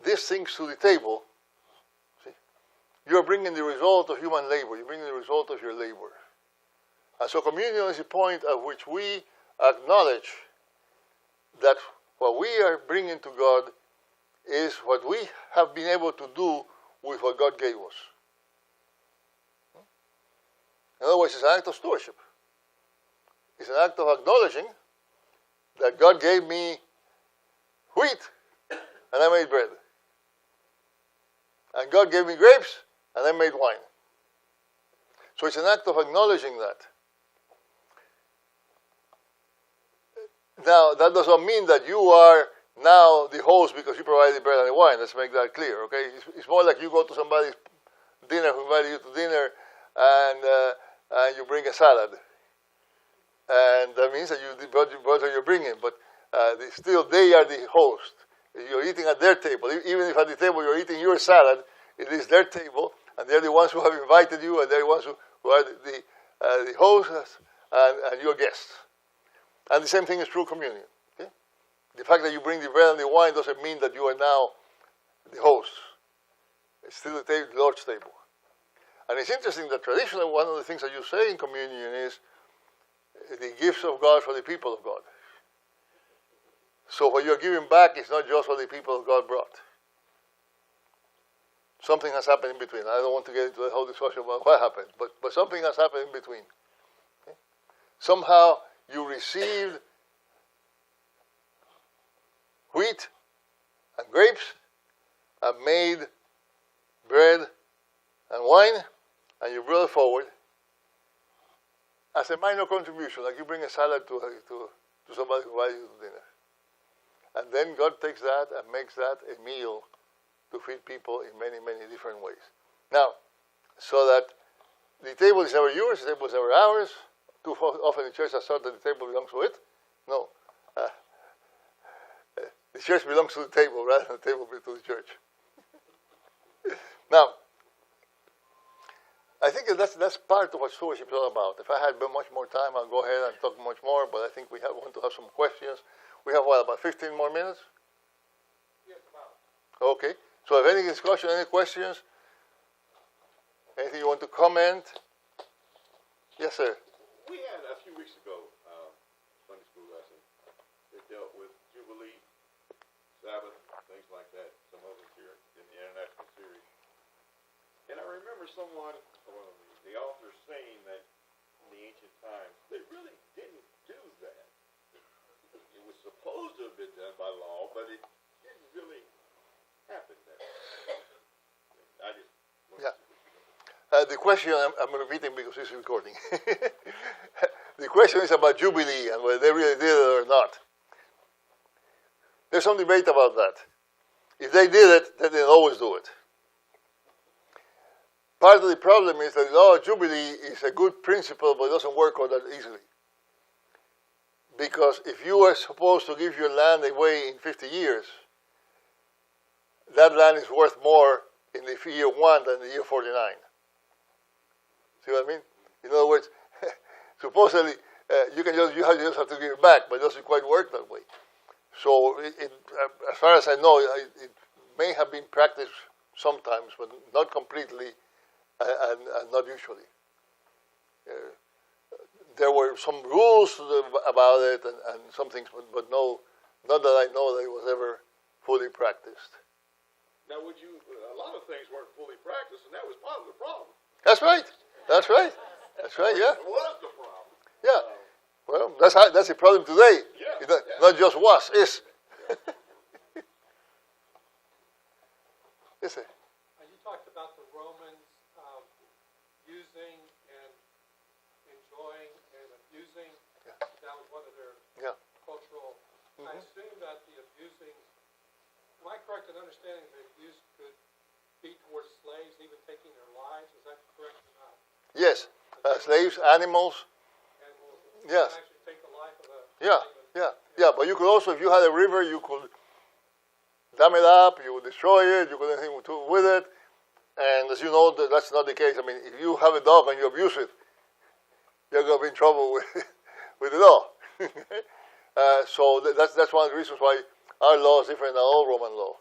these things to the table, see, you're bringing the result of human labor. You're bringing the result of your labor. And so communion is the point at which we acknowledge that what we are bringing to God is what we have been able to do with what God gave us. In other words, it's an act of stewardship. It's an act of acknowledging that God gave me wheat and I made bread. And God gave me grapes and I made wine. So it's an act of acknowledging that. Now, that does not mean that you are now the host because you provide the bread and the wine. Let's make that clear, okay? It's more like you go to somebody's dinner who invited you to dinner and you bring a salad. And that means that you brought what you're bringing, but still they are the host. You're eating at their table. Even if at the table you're eating your salad, it is their table, and they're the ones who have invited you, and they're the ones who are the hosts and your guests. And the same thing is true communion. Okay? The fact that you bring the bread and the wine doesn't mean that you are now the host. It's still the Lord's table. And it's interesting that traditionally one of the things that you say in communion is the gifts of God for the people of God. So what you're giving back is not just what the people of God brought. Something has happened in between. I don't want to get into the whole discussion about what happened, but something has happened in between. Okay? Somehow you received wheat and grapes and made bread and wine, and you brought it forward as a minor contribution, like you bring a salad to somebody who invites you to dinner. And then God takes that and makes that a meal to feed people in many, many different ways. Now, so that the table is never yours, the table is never ours. Too often the church has thought that the table belongs to it. No. The church belongs to the table rather than the table to the church. Now, I think that's part of what stewardship is all about. If I had much more time, I'll go ahead and talk much more, but I think we want to have some questions. We have, about 15 more minutes? Yes, about. Okay. So if any discussion, any questions, anything you want to comment? Yes, sir. We had a few weeks ago Sunday school lesson that dealt with Jubilee, Sabbath, things like that. Some of us here in the international series. And I remember someone, the author, saying that in the ancient times, they really didn't do that. It was supposed to have been done by law, but it didn't really happen that way. I just... Yeah. The question, I'm repeating because it's recording. The question is about Jubilee and whether they really did it or not. There's some debate about that. If they did it, then they'll always do it. Part of the problem is that the law of Jubilee is a good principle, but it doesn't work all that easily. Because if you are supposed to give your land away in 50 years, that land is worth more in the year 1 than the year 49. See what I mean? In other words, supposedly you just have to give it back, but it doesn't quite work that way. So, as far as I know, it may have been practiced sometimes, but not completely, and not usually. There were some rules about it and some things, but no, not that I know that it was ever fully practiced. Now, a lot of things weren't fully practiced, and that was part of the problem. That's right. That's right. That's right, yeah. It was the problem. Yeah. Well, that's the problem today. Yeah. Not just was, is. Yes, sir. You talked about the Romans using and enjoying and abusing. Yeah. That was one of their cultural. I assume that the abusing, am I correct in understanding that abuse could be towards slaves, even taking their lives? Is that correct or not? Yes. Slaves, animals. Animals Yes. can actually take the life of a Yeah, slave. yeah. But you could also, if you had a river, you could dam it up, you would destroy it, you could do anything with it. And as you know, that's not the case. I mean, if you have a dog and you abuse it, you're going to be in trouble with the dog. So that's one of the reasons why our law is different than all Roman law.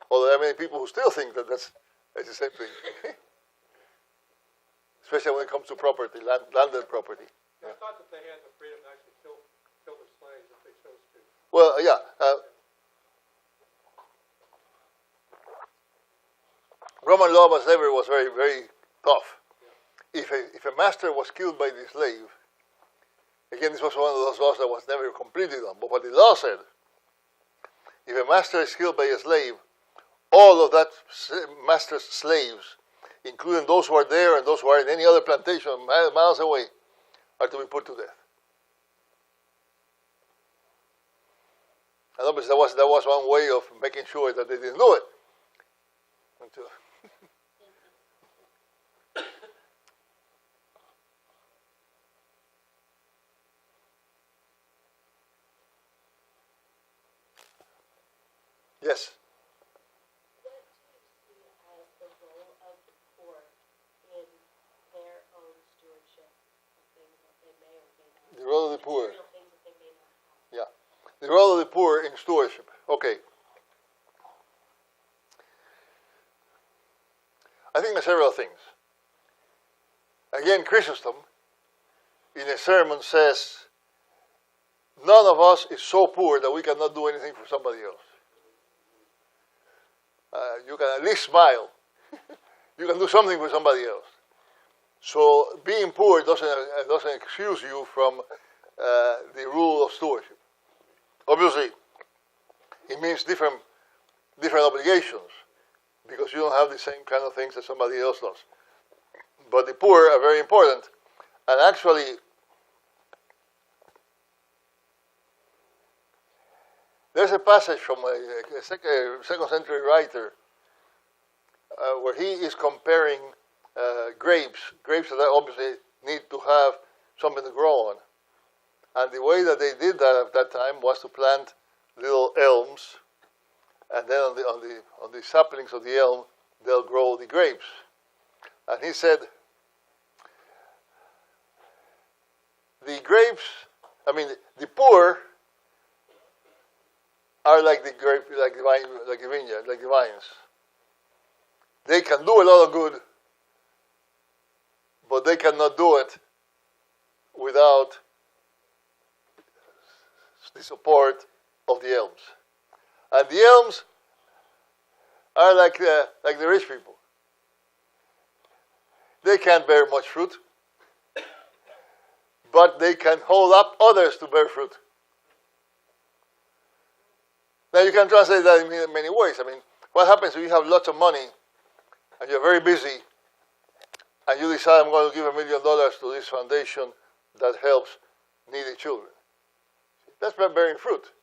Although there are many people who still think that that's the same thing. Especially when it comes to property, landed property. I thought that they had the freedom to actually kill their slaves if they chose to. Well, yeah. Roman law was very, very tough. If a master was killed by the slave, again, this was one of those laws that was never completely done. But what the law said, if a master is killed by a slave, all of that master's slaves, including those who are there and those who are in any other plantation miles away, are to be put to death. And obviously that was one way of making sure that they didn't do it. Yes. What do you see as the role of the poor in their own stewardship of things that they may or may not? The role of the poor. Material things that they may not have. Yeah. The role of the poor in stewardship. Okay. I think there are several things. Again, Chrysostom, in a sermon, says, none of us is so poor that we cannot do anything for somebody else. You can at least smile. You can do something for somebody else. So being poor doesn't excuse you from the rule of stewardship. Obviously, it means different obligations because you don't have the same kind of things that somebody else does. But the poor are very important. And actually, there's a passage from a second century writer where he is comparing grapes that obviously need to have something to grow on. And the way that they did that at that time was to plant little elms, and then on the saplings of the elm, they'll grow the grapes. And he said, the grapes, the poor are like the grape, like the vineyard, like the vines. They can do a lot of good, but they cannot do it without the support of the elms. And the elms are like the rich people. They can't bear much fruit, but they can hold up others to bear fruit. Now you can translate that in many ways. What happens if you have lots of money and you're very busy and you decide I'm going to give $1 million to this foundation that helps needy children? That's bearing fruit.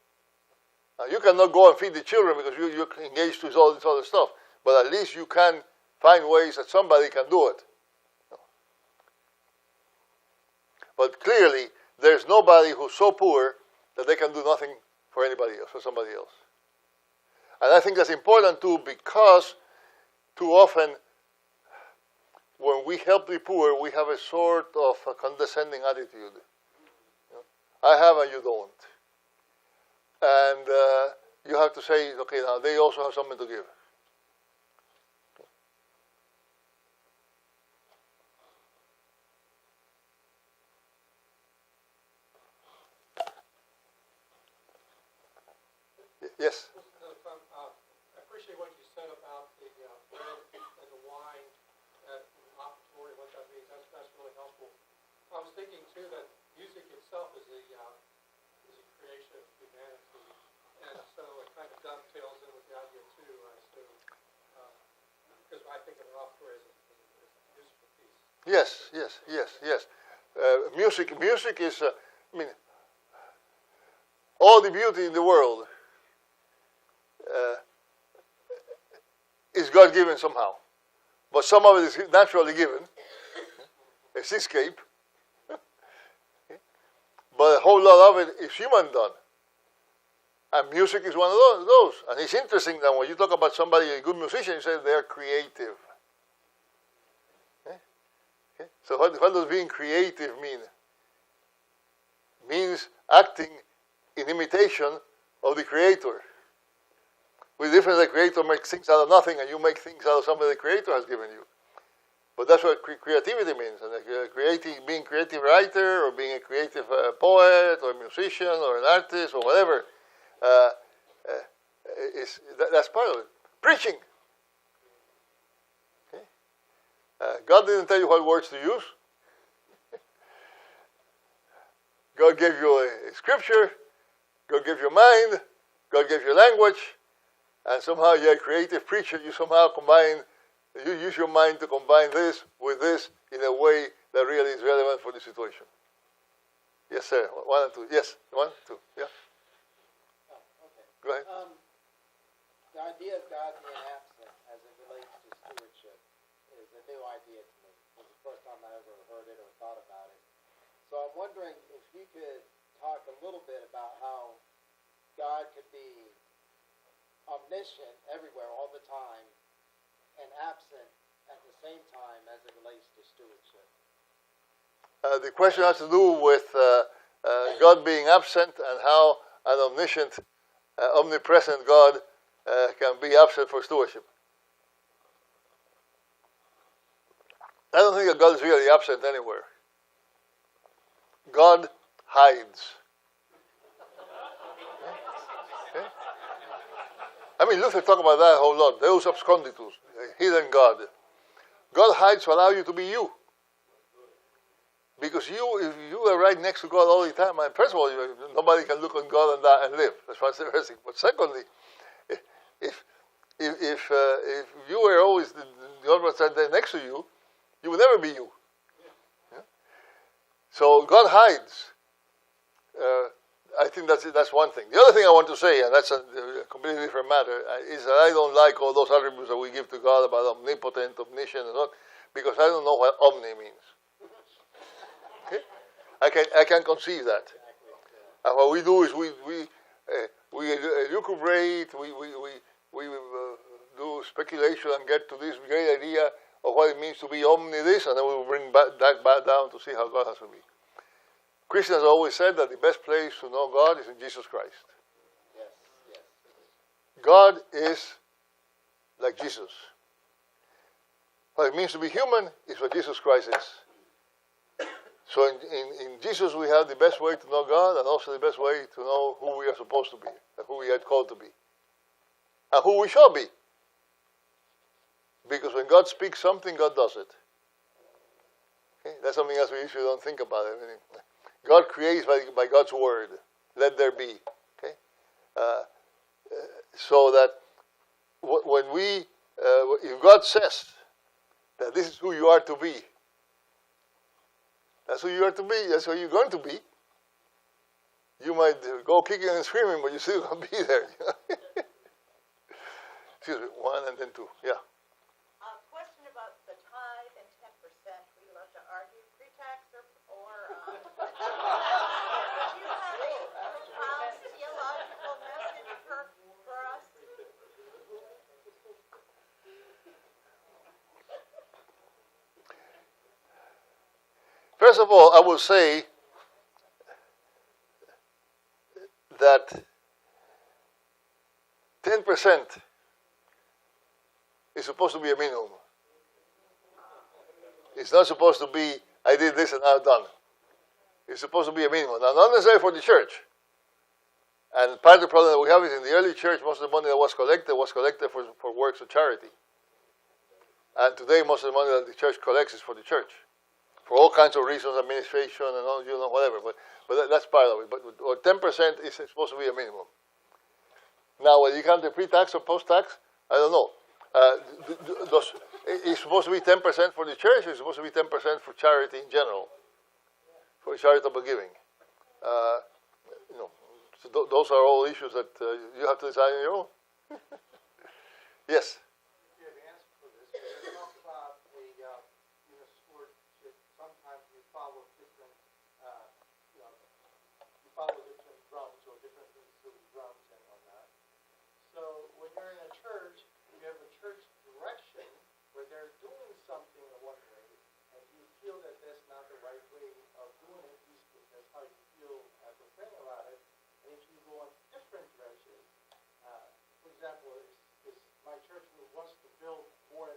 Now you cannot go and feed the children because you're engaged with all this other stuff, but at least you can find ways that somebody can do it. But clearly, there's nobody who's so poor that they can do nothing for anybody else, for somebody else. And I think that's important too, because too often when we help the poor, we have a sort of a condescending attitude. I have and you don't. And you have to say, okay, now they also have something to give. Yes? I appreciate what you said about the bread and the wine, that opportunity, what that means. That's really helpful. I was thinking, too, that music itself is a creation of humanity, and so it kind of dovetails in with the idea, too, I assume, Yes. Music is, all the beauty in the world is God-given somehow. But some of it is naturally given. It's escape. But a whole lot of it is human done. And music is one of those. And it's interesting that when you talk about somebody, a good musician, you say they're creative. Okay? So what does being creative mean? It means acting in imitation of the Creator. With the difference, the Creator makes things out of nothing, and you make things out of something the Creator has given you. But that's what creativity means. And being a creative writer, or being a creative poet, or a musician, or an artist, or whatever, that's part of it. Preaching. Okay? God didn't tell you what words to use. God gave you a scripture. God gave you a mind. God gave you language. And somehow you're a creative preacher. You somehow you use your mind to combine this with this in a way that really is relevant for the situation. Yes, sir. 1 and 2. Yes, 1, 2. Yeah. Go ahead. The idea of God being absent as it relates to stewardship is a new idea to me. It was the first time I ever heard it or thought about it. So I'm wondering if you could talk a little bit about how God could be omniscient everywhere all the time and absent at the same time as it relates to stewardship. The question has to do with God being absent and how an omniscient, omnipresent God can be absent for stewardship. I don't think that God is really absent anywhere. God hides. Okay? I mean, Luther talked about that a whole lot. Deus absconditus, a hidden God. God hides to allow you to be you. Because if you are right next to God all the time, and first of all, nobody can look on God and live. That's the first thing. But secondly, if you were always God was right there next to you, you would never be you. Yeah? So God hides. I think that's one thing. The other thing I want to say, and that's a completely different matter, is that I don't like all those attributes that we give to God about omnipotent, omniscient, and so on, because I don't know what omni means. Okay? I can conceive that. And what we do is we lucubrate, we do speculation and get to this great idea of what it means to be omni this, and then we will bring that back down to see how God has to be. Christians always said that the best place to know God is in Jesus Christ. Yes. God is like Jesus. What it means to be human is what Jesus Christ is. So in Jesus we have the best way to know God, and also the best way to know who we are supposed to be, and who we are called to be, and who we shall be. Because when God speaks something, God does it. Okay? That's something else we usually don't think about. God creates by God's word. Let there be. Okay? So that when if God says that this is who you are to be, that's who you are to be, that's who you're going to be. You might go kicking and screaming, but you're still going to be there. Excuse me, 1 and then 2. Yeah. Question about the tithe and 10%. We love to argue pre-tax or do you have a profound theological message for us? First of all, I will say that 10% is supposed to be a minimum. It's not supposed to be, I did this and I'm done. It's supposed to be a minimum. Now, not necessarily for the church. And part of the problem that we have is in the early church, most of the money that was collected for works of charity. And today, most of the money that the church collects is for the church. For all kinds of reasons, administration and all, whatever. But that's part of it. But 10% is supposed to be a minimum. Now, whether you count the pre-tax or post-tax, I don't know. It's supposed to be 10% for the church, or it's supposed to be 10% for charity in general, for charitable giving. So those are all issues that you have to decide on your own. Yes? You have answer for this. You talk about stewardship. Sometimes you follow different, different drums or different drums and whatnot. So when you're in a church, you have a church direction where they're doing something in one way, and you feel that that's not the right way of doing it, at least that's how you feel after praying about it. And if you go in different directions, for example, my church wants to build more,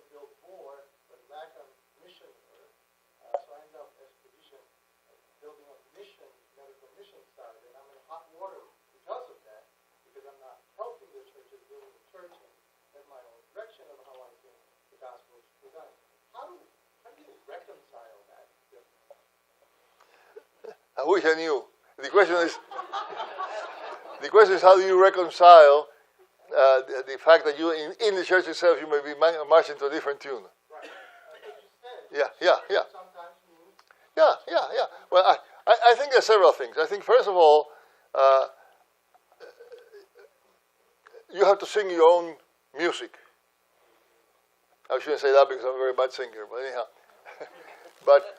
but lack of mission work. So I end up as a position building a medical mission side, and I'm in hot water because of that, because I'm not helping the church and building the church and have my own direction of how I think the gospel is presented. How do you reconcile that difference? I wish I knew. The question is how do you reconcile the fact that you in the church itself you may be marching to a different tune. Right. That's what you said. Yeah. Sometimes means Yeah. Well, I think there are several things. I think first of all, you have to sing your own music. I shouldn't say that because I'm a very bad singer, but anyhow. But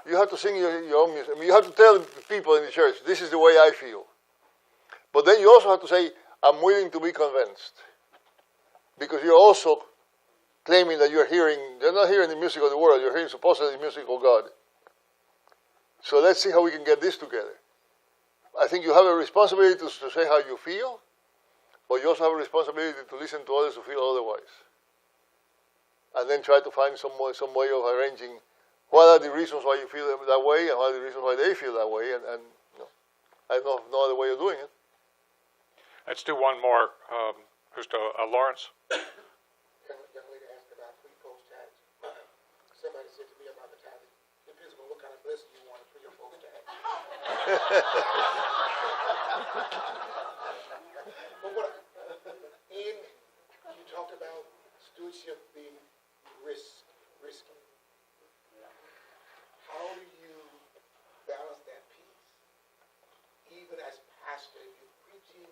you have to sing your own music. I mean, you have to tell the people in the church, this is the way I feel. But then you also have to say, I'm willing to be convinced. Because you're also claiming that you're not hearing the music of the world, you're hearing supposedly the music of God. So let's see how we can get this together. I think you have a responsibility to say how you feel, but you also have a responsibility to listen to others who feel otherwise. And then try to find some way of arranging what are the reasons why you feel that way and what are the reasons why they feel that way. And I have no other way of doing it. Let's do one more. Justo, Lawrence. Young lady asked about pre post tax. Somebody said to me about the tax. It depends on what kind of blessing you want pre or post tax. But you talked about stewardship being risky. How do you balance that piece? Even as pastor, you're preaching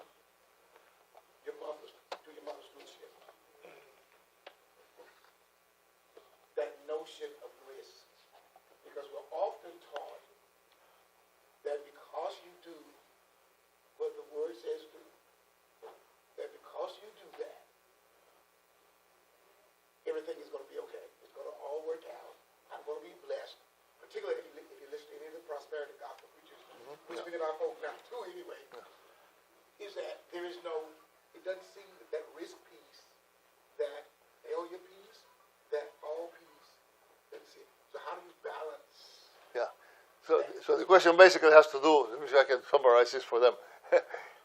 your mother's stewardship. That notion of risk. Because we're often taught that because you do what the word says do, that because you do that, everything is going to be okay. It's going to all work out. I'm going to be blessed. Particularly if you listen to any of the prosperity gospel preachers, which many of our folks now too anyway, is that there is it doesn't seem that risk piece, that failure piece, that all piece, that's it. So how do you balance? Yeah. So the question basically has to do, let me see if I can summarize this for them.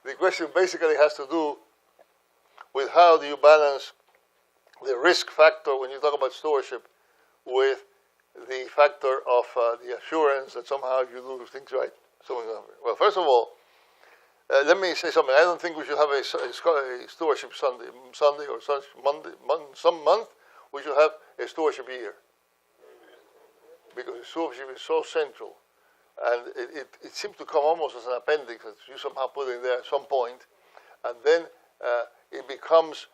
The question basically has to do with how do you balance the risk factor when you talk about stewardship with the factor of the assurance that somehow if you do things right, something will happen. Well, first of all, let me say something. I don't think we should have a stewardship Sunday or some month. We should have a stewardship year because stewardship is so central, and it seems to come almost as an appendix that you somehow put in there at some point, and then it becomes.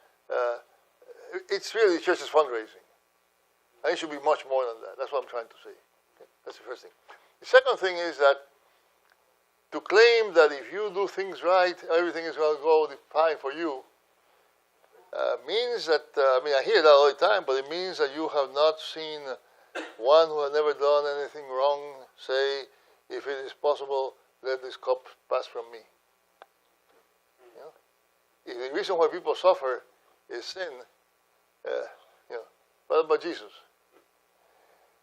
It's really the church's fundraising. And it should be much more than that. That's what I'm trying to say. Okay? That's the first thing. The second thing is that to claim that if you do things right, everything is going to go fine for you, means that, I hear that all the time, but it means that you have not seen one who has never done anything wrong say, if it is possible, let this cup pass from me. If the reason why people suffer is sin, what about Jesus?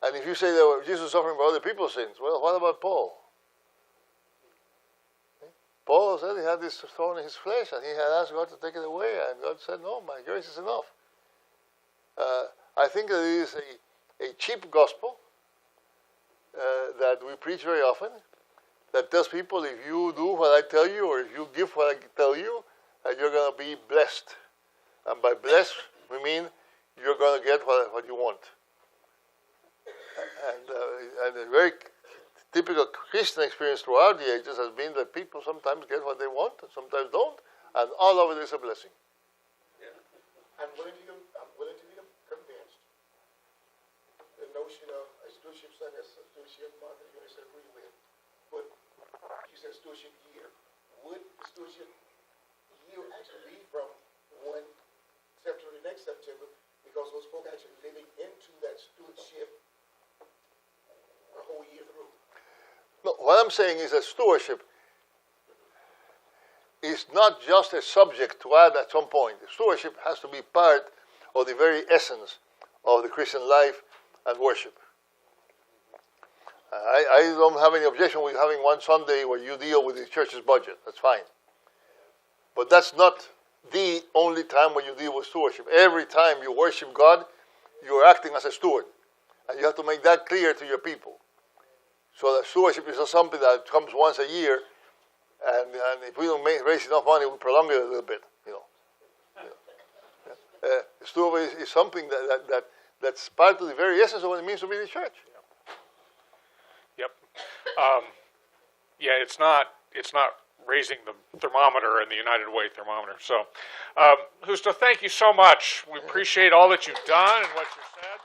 And if you say that Jesus is suffering for other people's sins, well, what about Paul? Paul said he had this thorn in his flesh, and he had asked God to take it away, and God said, no, my grace is enough. I think that it is a cheap gospel that we preach very often, that tells people if you do what I tell you, or if you give what I tell you, that you're going to be blessed. And by blessed, we mean you're going to get what you want. And a very typical Christian experience throughout the ages has been that people sometimes get what they want and sometimes don't, and all of it is a blessing. I'm willing to be convinced. The notion of a stewardship son as a stewardship mother, you agree with, but you said stewardship year. Would the stewardship year actually be from one September to next September, because those folk actually living into that stewardship a whole year through? No, what I'm saying is that stewardship is not just a subject to add at some point. Stewardship has to be part of the very essence of the Christian life and worship. I don't have any objection with having one Sunday where you deal with the church's budget. That's fine. But that's not the only time when you deal with stewardship. Every time you worship God, you are acting as a steward. And you have to make that clear to your people. So that stewardship is not something that comes once a year, and if we don't raise enough money, we prolong it a little bit, Stewardship is something that's part of the very essence of what it means to be the church. Yep. Yeah, it's not raising the thermometer in the United Way thermometer. So, Justo, thank you so much. We appreciate all that you've done and what you said.